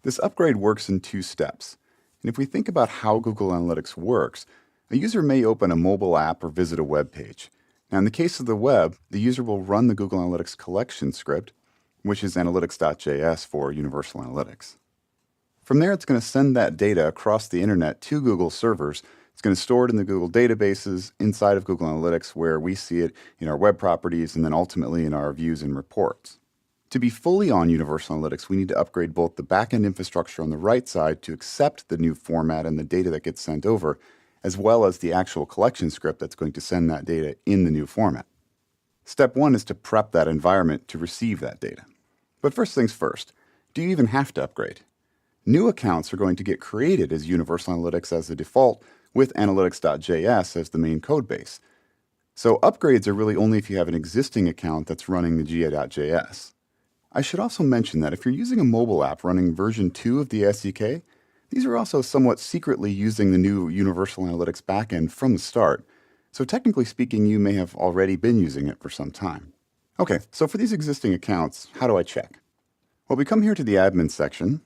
This upgrade works in two steps. And if we think about how Google Analytics works, a user may open a mobile app or visit a web page. Now, in the case of the web, the user will run the Google Analytics collection script, which is analytics.js for Universal Analytics. From there, it's going to send that data across the internet to Google servers. It's going to store it in the Google databases inside of Google Analytics, where we see it in our web properties and then ultimately in our views and reports. To be fully on Universal Analytics, we need to upgrade both the backend infrastructure on the right side to accept the new format and the data that gets sent over, as well as the actual collection script that's going to send that data in the new format. Step one is to prep that environment to receive that data. But first things first, do you even have to upgrade? New accounts are going to get created as Universal Analytics as the default with analytics.js as the main code base. So upgrades are really only if you have an existing account that's running the ga.js. I should also mention that if you're using a mobile app running version 2 of the SDK, these are also somewhat secretly using the new Universal Analytics backend from the start. So technically speaking, you may have already been using it for some time. Okay, so for these existing accounts, how do I check? Well, we come here to the admin section.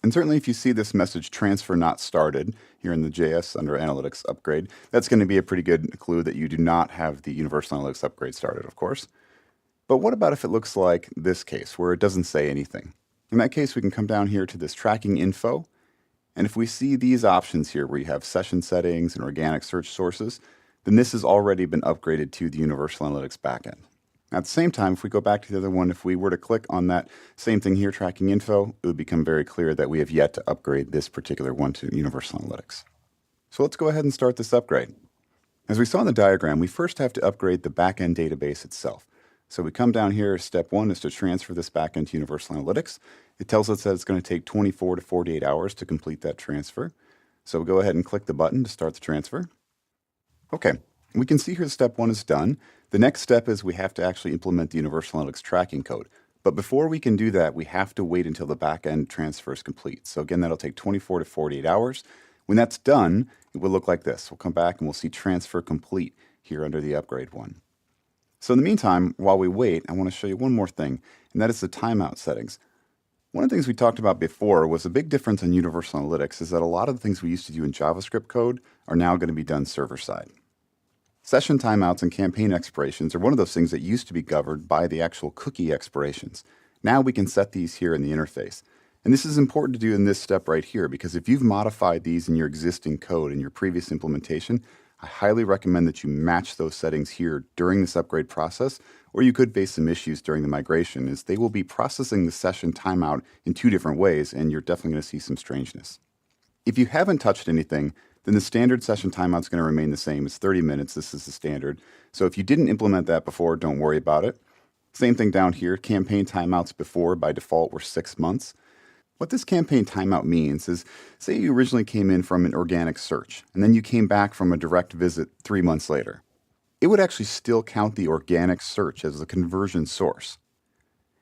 And certainly if you see this message transfer not started here in the JS under Analytics upgrade, that's going to be a pretty good clue that you do not have the Universal Analytics upgrade started, of course. But what about if it looks like this case where it doesn't say anything? In that case, we can come down here to this tracking info. And if we see these options here where you have session settings and organic search sources, then this has already been upgraded to the Universal Analytics backend. At the same time, if we go back to the other one, if we were to click on that same thing here, tracking info, it would become very clear that we have yet to upgrade this particular one to Universal Analytics. So let's go ahead and start this upgrade. As we saw in the diagram, we first have to upgrade the backend database itself. So we come down here, step one is to transfer this backend to Universal Analytics. It tells us that it's going to take 24 to 48 hours to complete that transfer. So we'll go ahead and click the button to start the transfer. Okay, we can see here step one is done. The next step is we have to actually implement the Universal Analytics tracking code. But before we can do that, we have to wait until the backend transfer is complete. So again, that'll take 24 to 48 hours. When that's done, it will look like this. We'll come back and we'll see transfer complete here under the upgrade one. So in the meantime, while we wait, I want to show you one more thing, and that is the timeout settings. One of the things we talked about before was a big difference in Universal Analytics is that a lot of the things we used to do in JavaScript code are now going to be done server-side. Session timeouts and campaign expirations are one of those things that used to be governed by the actual cookie expirations. Now we can set these here in the interface. And this is important to do in this step right here, because if you've modified these in your existing code in your previous implementation, I highly recommend that you match those settings here during this upgrade process, or you could face some issues during the migration, as they will be processing the session timeout in two different ways, and you're definitely going to see some strangeness. If you haven't touched anything, then the standard session timeout is going to remain the same. It's 30 minutes. This is the standard. So if you didn't implement that before, don't worry about it. Same thing down here. Campaign timeouts before, by default, were 6 months. What this campaign timeout means is, say you originally came in from an organic search, and then you came back from a direct visit 3 months later. It would actually still count the organic search as the conversion source.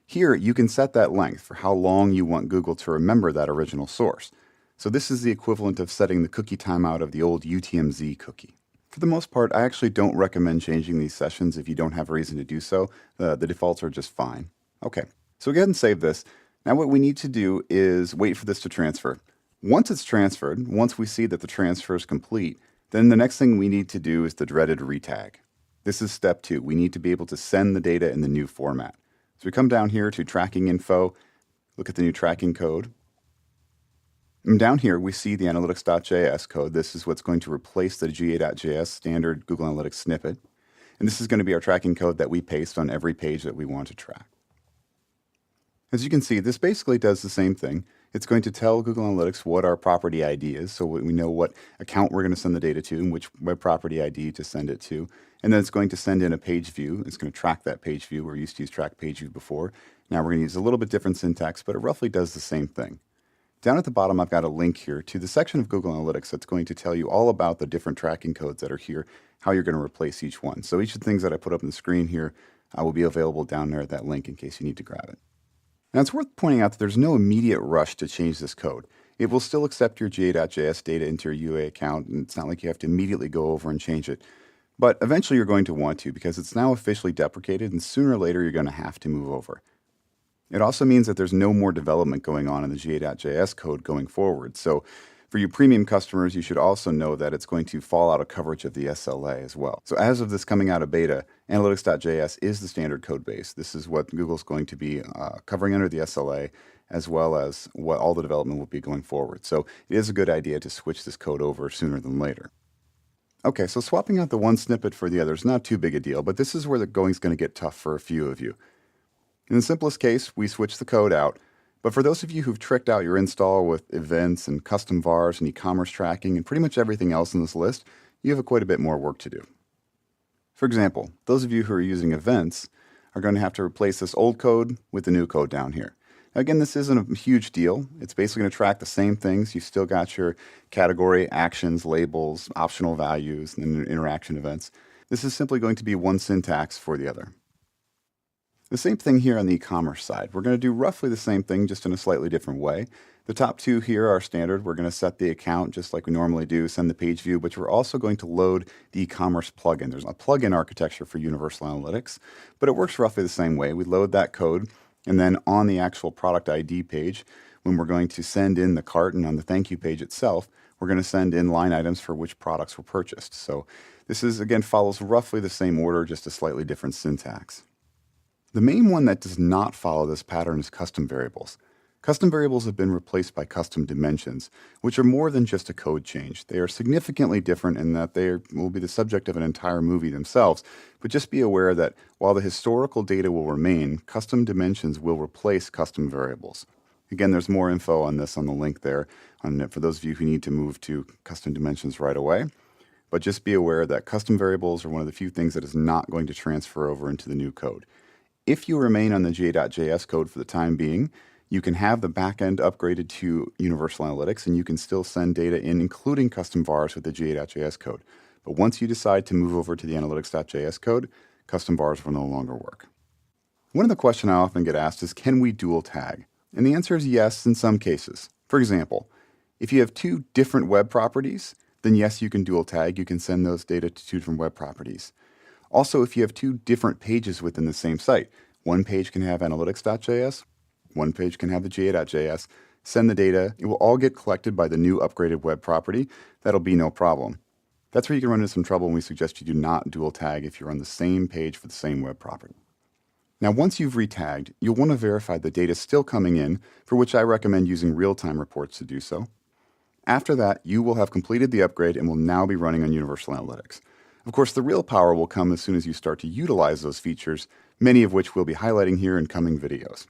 Here, you can set that length for how long you want Google to remember that original source. So this is the equivalent of setting the cookie timeout of the old UTMZ cookie. For the most part, I actually don't recommend changing these sessions if you don't have a reason to do so. The defaults are just fine. Okay, so go ahead and save this. Now what we need to do is wait for this to transfer. Once it's transferred, once we see that the transfer is complete, then the next thing we need to do is the dreaded retag. This is step 2. We need to be able to send the data in the new format. So we come down here to tracking info, look at the new tracking code. And down here we see the analytics.js code. This is what's going to replace the ga.js standard Google Analytics snippet. And this is going to be our tracking code that we paste on every page that we want to track. As you can see, this basically does the same thing. It's going to tell Google Analytics what our property ID is, so we know what account we're going to send the data to and which web property ID to send it to. And then it's going to send in a page view. It's going to track that page view. We're used to use track page view before. Now we're going to use a little bit different syntax, but it roughly does the same thing. Down at the bottom, I've got a link here to the section of Google Analytics that's going to tell you all about the different tracking codes that are here, how you're going to replace each one. So each of the things that I put up on the screen here will be available down there at that link in case you need to grab it. Now it's worth pointing out that there's no immediate rush to change this code. It will still accept your ga.js data into your UA account, and it's not like you have to immediately go over and change it. But eventually you're going to want to, because it's now officially deprecated, and sooner or later you're going to have to move over. It also means that there's no more development going on in the GA.js code going forward. So for you premium customers, you should also know that it's going to fall out of coverage of the SLA as well. So as of this coming out of beta, analytics.js is the standard code base. This is what Google's going to be covering under the SLA, as well as what all the development will be going forward. So it is a good idea to switch this code over sooner than later. Okay, so swapping out the one snippet for the other is not too big a deal, but this is where the going's going to get tough for a few of you. In the simplest case, we switch the code out, but for those of you who've tricked out your install with events and custom vars and e-commerce tracking and pretty much everything else in this list, you have quite a bit more work to do. For example, those of you who are using events are going to have to replace this old code with the new code down here. Now, again, this isn't a huge deal. It's basically going to track the same things. You've still got your category, actions, labels, optional values, and interaction events. This is simply going to be one syntax for the other. The same thing here on the e-commerce side. We're going to do roughly the same thing, just in a slightly different way. The top two here are standard. We're going to set the account just like we normally do, send the page view, but we're also going to load the e-commerce plugin. There's a plugin architecture for Universal Analytics, but it works roughly the same way. We load that code, and then on the actual product ID page, when we're going to send in the cart and on the thank you page itself, we're going to send in line items for which products were purchased. So this is, again, follows roughly the same order, just a slightly different syntax. The main one that does not follow this pattern is custom variables. Custom variables have been replaced by custom dimensions, which are more than just a code change. They are significantly different in that they will be the subject of an entire movie themselves, but just be aware that while the historical data will remain, custom dimensions will replace custom variables. Again, there's more info on this on the link there for those of you who need to move to custom dimensions right away. But just be aware that custom variables are one of the few things that is not going to transfer over into the new code. If you remain on the GA.js code for the time being, you can have the backend upgraded to Universal Analytics and you can still send data in, including custom vars with the GA.js code. But once you decide to move over to the analytics.js code, custom vars will no longer work. One of the questions I often get asked is, can we dual tag? And the answer is yes in some cases. For example, if you have two different web properties, then yes, you can dual tag. You can send those data to two different web properties. Also, if you have two different pages within the same site, one page can have analytics.js, one page can have the GA.js, send the data, it will all get collected by the new upgraded web property. That'll be no problem. That's where you can run into some trouble, and we suggest you do not dual tag if you're on the same page for the same web property. Now, once you've retagged, you'll want to verify the data is still coming in, for which I recommend using real-time reports to do so. After that, you will have completed the upgrade and will now be running on Universal Analytics. Of course, the real power will come as soon as you start to utilize those features, many of which we'll be highlighting here in coming videos.